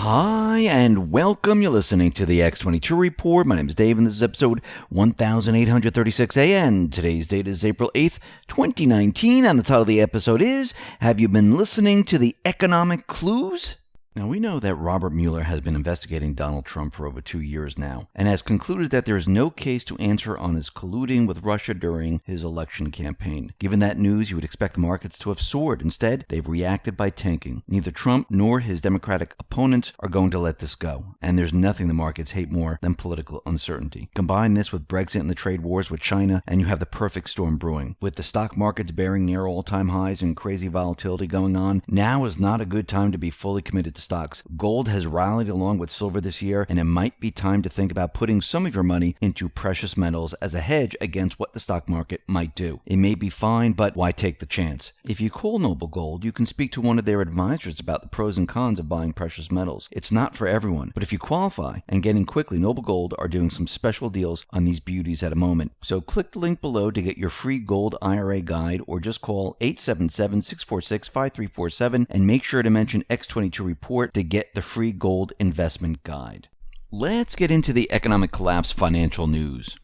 Hi, and welcome. You're listening to the X22 Report. My name is Dave, and this is episode 1836A, and today's date is April 8th, 2019, and the title of the episode is, Have You Been Listening to the Economic Clues? Now, we know that Robert Mueller has been investigating Donald Trump for over 2 years now, and has concluded that there is no case to answer on his colluding with Russia during his election campaign. Given that news, you would expect the markets to have soared. Instead, they've reacted by tanking. Neither Trump nor his Democratic opponents are going to let this go, and there's nothing the markets hate more than political uncertainty. Combine this with Brexit and the trade wars with China, and you have the perfect storm brewing. With the stock markets bearing near all-time highs and crazy volatility going on, now is not a good time to be fully committed to stocks. Gold has rallied along with silver this year, and it might be time to think about putting some of your money into precious metals as a hedge against what the stock market might do. It may be fine, but why take the chance? If you call Noble Gold, you can speak to one of their advisors about the pros and cons of buying precious metals. It's not for everyone, but if you qualify and get in quickly, Noble Gold are doing some special deals on these beauties at a moment. So click the link below to get your free gold IRA guide, or just call 877-646-5347 and make sure to mention X22 Report to get the free gold investment guide. Let's get into the economic collapse financial news.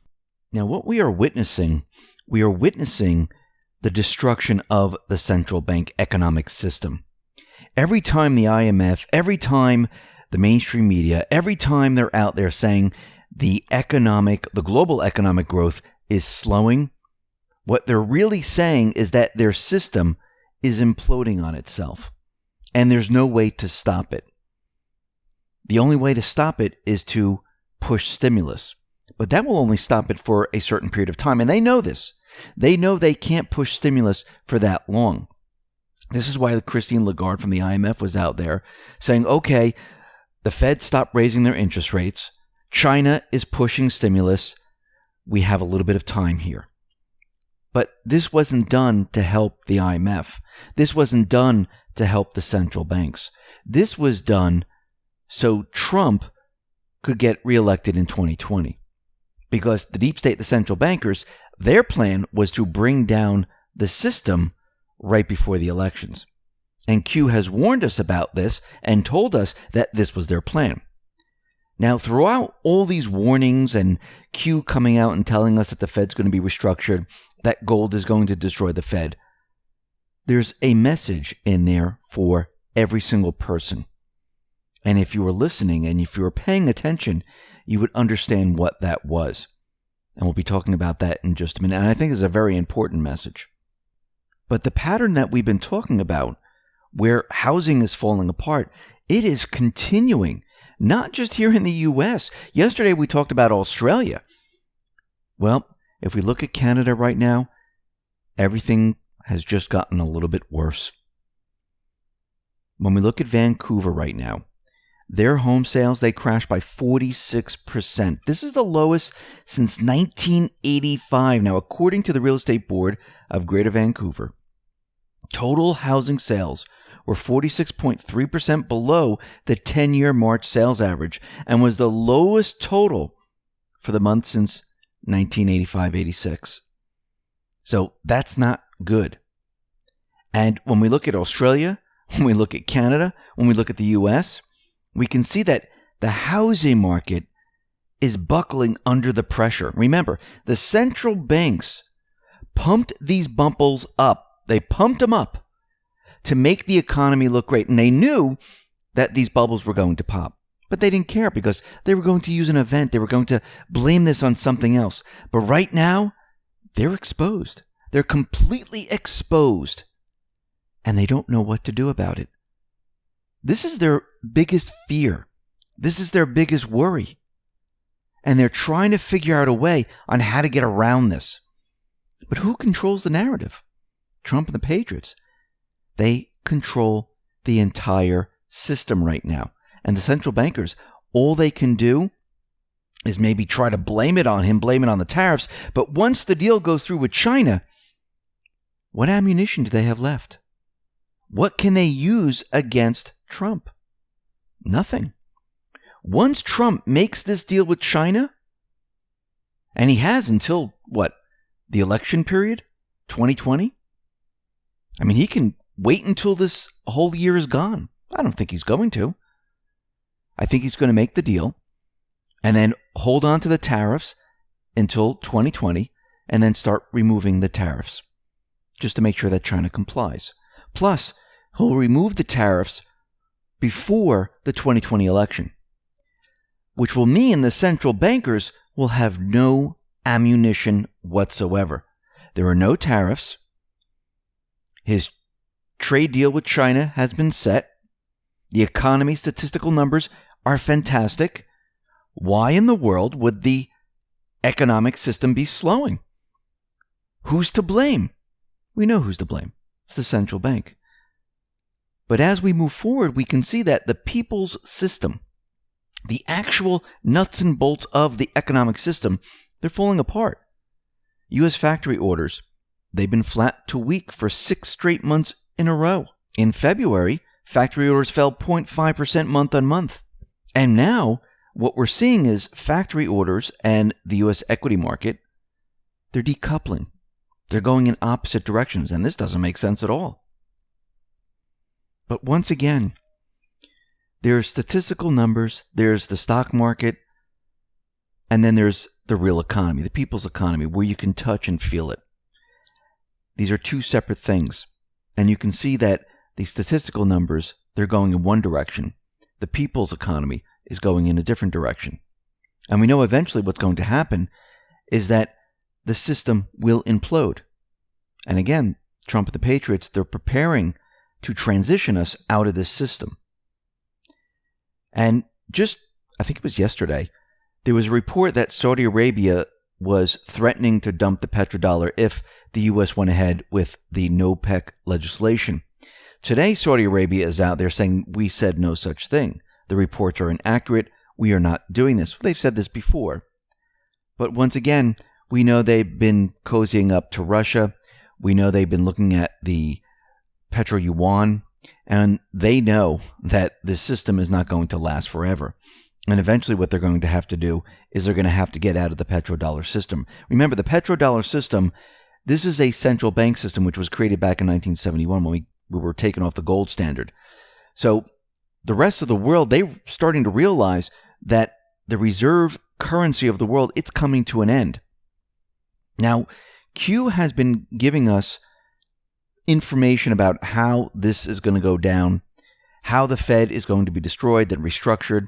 Now, what we are witnessing the destruction of the central bank economic system. Every time the IMF, every time the mainstream media, every time they're out there saying the global economic growth is slowing, what they're really saying is that their system is imploding on itself. And there's no way to stop it. The only way to stop it is to push stimulus. But that will only stop it for a certain period of time. And they know this. They know they can't push stimulus for that long. This is why Christine Lagarde from the IMF was out there saying, okay, the Fed stopped raising their interest rates. China is pushing stimulus. We have a little bit of time here. But this wasn't done to help the IMF. This wasn't done to help the central banks. This was done so Trump could get reelected in 2020. Because the deep state, the central bankers, their plan was to bring down the system right before the elections. And Q has warned us about this and told us that this was their plan. Now, throughout all these warnings and Q coming out and telling us that the Fed's going to be restructured, that gold is going to destroy the Fed, there's a message in there for every single person. And if you were listening and if you were paying attention, you would understand what that was. And we'll be talking about that in just a minute. And I think it's a very important message. But the pattern that we've been talking about, where housing is falling apart, it is continuing, not just here in the U.S. Yesterday we talked about Australia. Well, if we look at Canada right now, everything has just gotten a little bit worse. When we look at Vancouver right now, their home sales, they crashed by 46%. This is the lowest since 1985. Now, according to the Real Estate Board of Greater Vancouver, total housing sales were 46.3% below the 10-year March sales average and was the lowest total for the month since 1985-86. So that's not good. And when we look at Australia, when we look at Canada, when we look at the U.S., we can see that the housing market is buckling under the pressure. Remember, the central banks pumped these bubbles up. They pumped them up to make the economy look great. And they knew that these bubbles were going to pop. But they didn't care because they were going to use an event. They were going to blame this on something else. But right now, they're exposed. They're completely exposed. And they don't know what to do about it. This is their biggest fear. This is their biggest worry. And they're trying to figure out a way on how to get around this. But who controls the narrative? Trump and the Patriots. They control the entire system right now. And the central bankers, all they can do is maybe try to blame it on him, blame it on the tariffs. But once the deal goes through with China, what ammunition do they have left? What can they use against Trump? Nothing. Once Trump makes this deal with China, and he has until, the election period, 2020? I mean, he can wait until this whole year is gone. I don't think he's going to. I think he's going to make the deal and then hold on to the tariffs until 2020 and then start removing the tariffs just to make sure that China complies. Plus, he'll remove the tariffs before the 2020 election, which will mean the central bankers will have no ammunition whatsoever. There are no tariffs. His trade deal with China has been set. The economy statistical numbers are fantastic. Why in the world would the economic system be slowing? Who's to blame? We know who's to blame. It's the central bank. But as we move forward, we can see that the people's system, the actual nuts and bolts of the economic system, they're falling apart. U.S. factory orders, they've been flat to weak for 6 straight months in a row. In February, factory orders fell 0.5% month on month. And now, what we're seeing is factory orders and the U.S. equity market, they're decoupling. They're going in opposite directions, and this doesn't make sense at all. But once again, there's statistical numbers, there's the stock market, and then there's the real economy, the people's economy, where you can touch and feel it. These are two separate things. And you can see that the statistical numbers, they're going in one direction. The people's economy is going in a different direction. And we know eventually what's going to happen is that the system will implode. And again, Trump and the Patriots, they're preparing to transition us out of this system. And just, I think it was yesterday, there was a report that Saudi Arabia was threatening to dump the petrodollar if the U.S. went ahead with the NOPEC legislation. Today, Saudi Arabia is out there saying, we said no such thing. The reports are inaccurate. We are not doing this. They've said this before. But once again, we know they've been cozying up to Russia. We know they've been looking at the petro yuan, and they know that this system is not going to last forever. And eventually what they're going to have to do is they're going to have to get out of the petrodollar system. Remember, the petrodollar system, this is a central bank system which was created back in 1971 when we were taken off the gold standard. So the rest of the world, they're starting to realize that the reserve currency of the world, it's coming to an end. Now, Q has been giving us information about how this is going to go down, how the Fed is going to be destroyed, then restructured.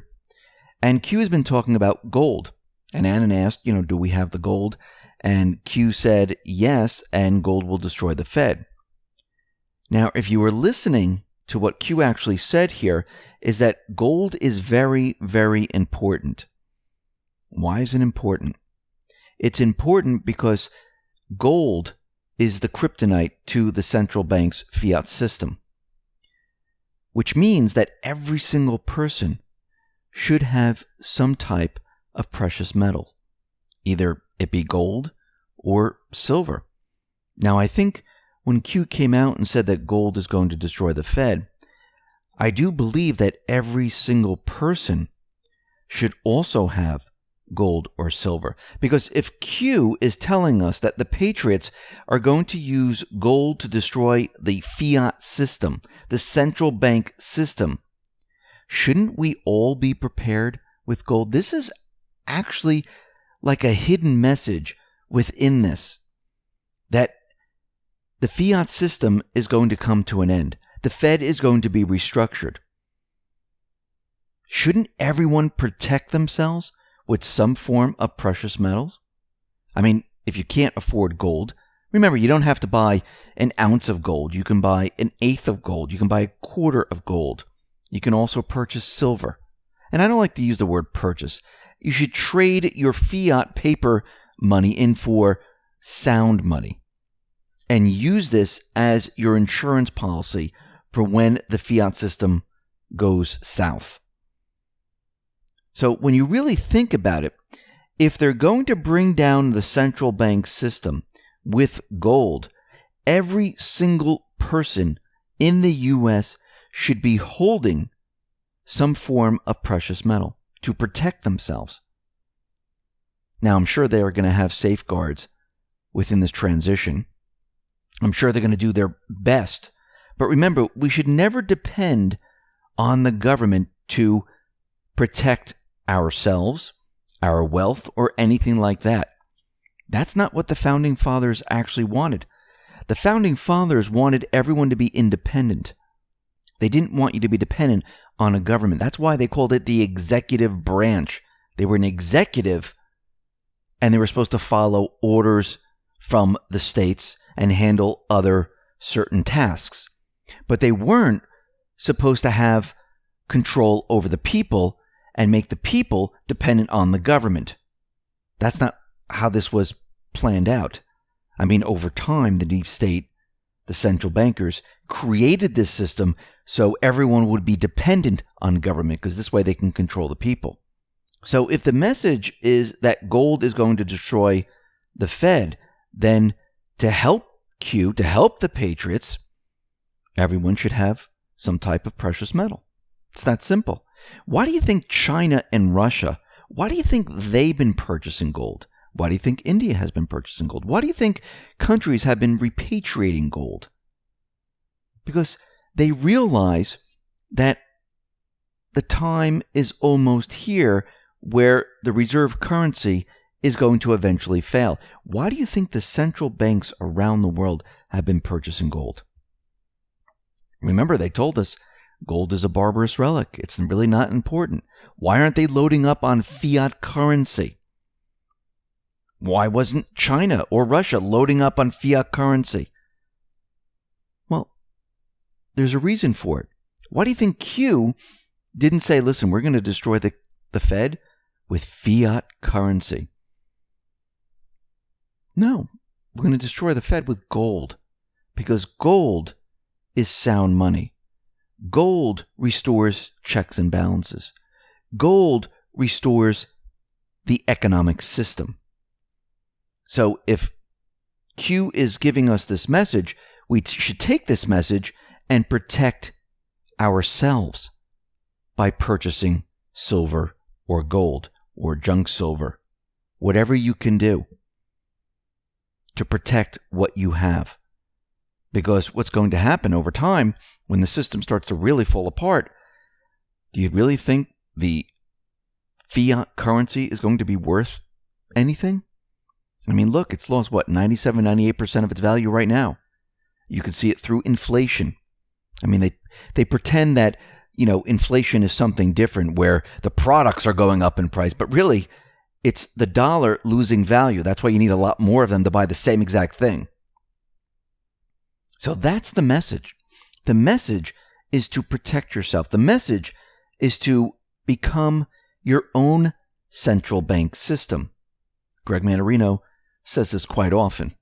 And Q has been talking about gold. And Annan asked, do we have the gold? And Q said, yes, and gold will destroy the Fed. Now, if you were listening to what Q actually said here, is that gold is very, very important. Why is it important? It's important because gold is the kryptonite to the central bank's fiat system, which means that every single person should have some type of precious metal, either it be gold or silver. Now, I think when Q came out and said that gold is going to destroy the Fed, I do believe that every single person should also have gold or silver. Because if Q is telling us that the Patriots are going to use gold to destroy the fiat system, the central bank system, shouldn't we all be prepared with gold? This is actually like a hidden message within this, that the fiat system is going to come to an end. The Fed is going to be restructured. Shouldn't everyone protect themselves with some form of precious metals? I mean, if you can't afford gold, remember, you don't have to buy an ounce of gold. You can buy an eighth of gold. You can buy a quarter of gold. You can also purchase silver. And I don't like to use the word purchase. You should trade your fiat paper money in for sound money and use this as your insurance policy for when the fiat system goes south. So when you really think about it, if they're going to bring down the central bank system with gold, every single person in the U.S. should be holding some form of precious metal to protect themselves. Now, I'm sure they are going to have safeguards within this transition. I'm sure they're going to do their best. But remember, we should never depend on the government to protect ourselves, our wealth, or anything like that. That's not what the Founding Fathers actually wanted. The Founding Fathers wanted everyone to be independent. They didn't want you to be dependent on a government. That's why they called it the executive branch. They were an executive, and they were supposed to follow orders from the states and handle other certain tasks. But they weren't supposed to have control over the people and make the people dependent on the government. That's not how this was planned out. I mean, over time, the deep state, the central bankers, created this system so everyone would be dependent on government, because this way they can control the people. So if the message is that gold is going to destroy the Fed, then to help Q, to help the patriots, everyone should have some type of precious metal. It's that simple. Why do you think China and Russia, why do you think they've been purchasing gold? Why do you think India has been purchasing gold? Why do you think countries have been repatriating gold? Because they realize that the time is almost here where the reserve currency is going to eventually fail. Why do you think the central banks around the world have been purchasing gold? Remember, they told us gold is a barbarous relic. It's really not important. Why aren't they loading up on fiat currency? Why wasn't China or Russia loading up on fiat currency? Well, there's a reason for it. Why do you think Q didn't say, listen, we're going to destroy the Fed with fiat currency? No, we're going to destroy the Fed with gold, because gold is sound money. Gold restores checks and balances. Gold restores the economic system. So if Q is giving us this message, we should take this message and protect ourselves by purchasing silver or gold or junk silver, whatever you can do to protect what you have. Because what's going to happen over time, when the system starts to really fall apart, do you really think the fiat currency is going to be worth anything? I mean, look, it's lost, 97, 98% of its value right now. You can see it through inflation. I mean, they pretend that, inflation is something different where the products are going up in price, but really, it's the dollar losing value. That's why you need a lot more of them to buy the same exact thing. So that's the message. The message is to protect yourself. The message is to become your own central bank system. Greg Manarino says this quite often.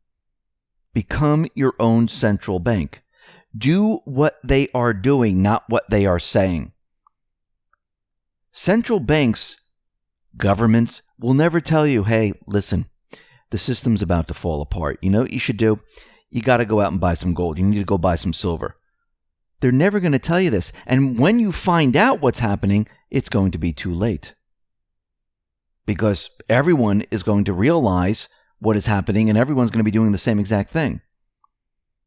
Become your own central bank. Do what they are doing, not what they are saying. Central banks, governments, will never tell you, hey, listen, the system's about to fall apart. You know what you should do? You got to go out and buy some gold. You need to go buy some silver. They're never going to tell you this. And when you find out what's happening, it's going to be too late. Because everyone is going to realize what is happening and everyone's going to be doing the same exact thing.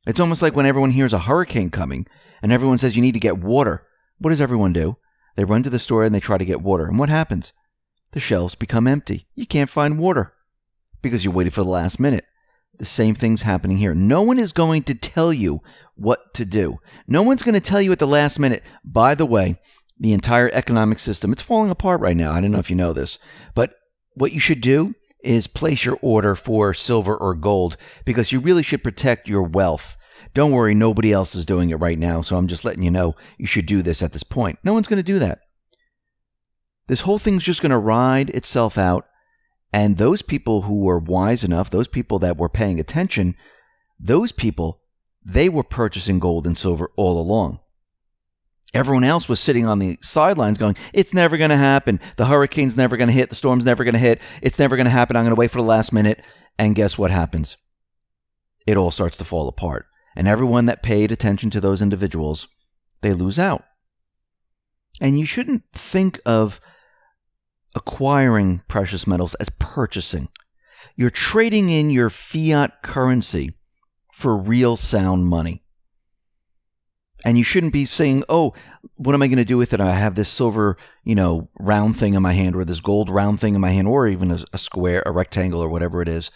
It's almost like when everyone hears a hurricane coming and everyone says you need to get water. What does everyone do? They run to the store and they try to get water. And what happens? The shelves become empty. You can't find water because you waited for the last minute. The same thing's happening here. No one is going to tell you what to do. No one's going to tell you at the last minute, by the way, the entire economic system, it's falling apart right now. I don't know if you know this, but what you should do is place your order for silver or gold because you really should protect your wealth. Don't worry, nobody else is doing it right now, so I'm just letting you know you should do this at this point. No one's going to do that. This whole thing's just going to ride itself out. And those people who were wise enough, those people that were paying attention, those people, they were purchasing gold and silver all along. Everyone else was sitting on the sidelines going, it's never going to happen. The hurricane's never going to hit. The storm's never going to hit. It's never going to happen. I'm going to wait for the last minute. And guess what happens? It all starts to fall apart. And everyone that paid attention to those individuals, they lose out. And you shouldn't think of acquiring precious metals as purchasing. You're trading in your fiat currency for real sound money. And you shouldn't be saying, oh, what am I going to do with it? I have this silver, round thing in my hand, or this gold round thing in my hand, or even a square, a rectangle, or whatever it is.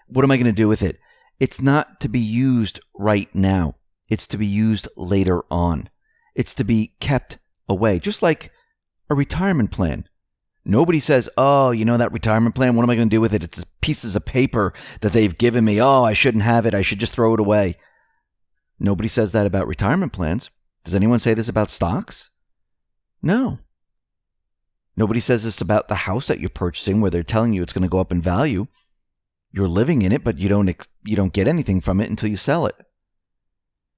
What am I going to do with it? It's not to be used right now. It's to be used later on. It's to be kept away, just like a retirement plan. Nobody says, oh, that retirement plan, what am I going to do with it? It's pieces of paper that they've given me. Oh, I shouldn't have it. I should just throw it away. Nobody says that about retirement plans. Does anyone say this about stocks? No. Nobody says this about the house that you're purchasing, where they're telling you it's going to go up in value. You're living in it, but you don't get anything from it until you sell it.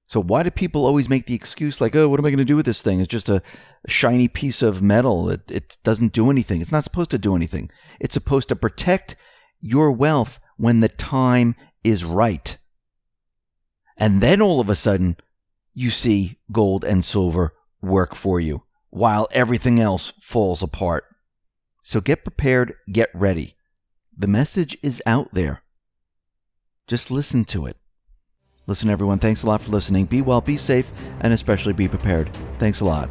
So why do people always make the excuse like, oh, what am I going to do with this thing? It's just a shiny piece of metal. It doesn't do anything. It's not supposed to do anything. It's supposed to protect your wealth when the time is right. And then all of a sudden, you see gold and silver work for you while everything else falls apart. So get prepared, get ready. The message is out there. Just listen to it. Listen, everyone, thanks a lot for listening. Be well, be safe, and especially be prepared. Thanks a lot.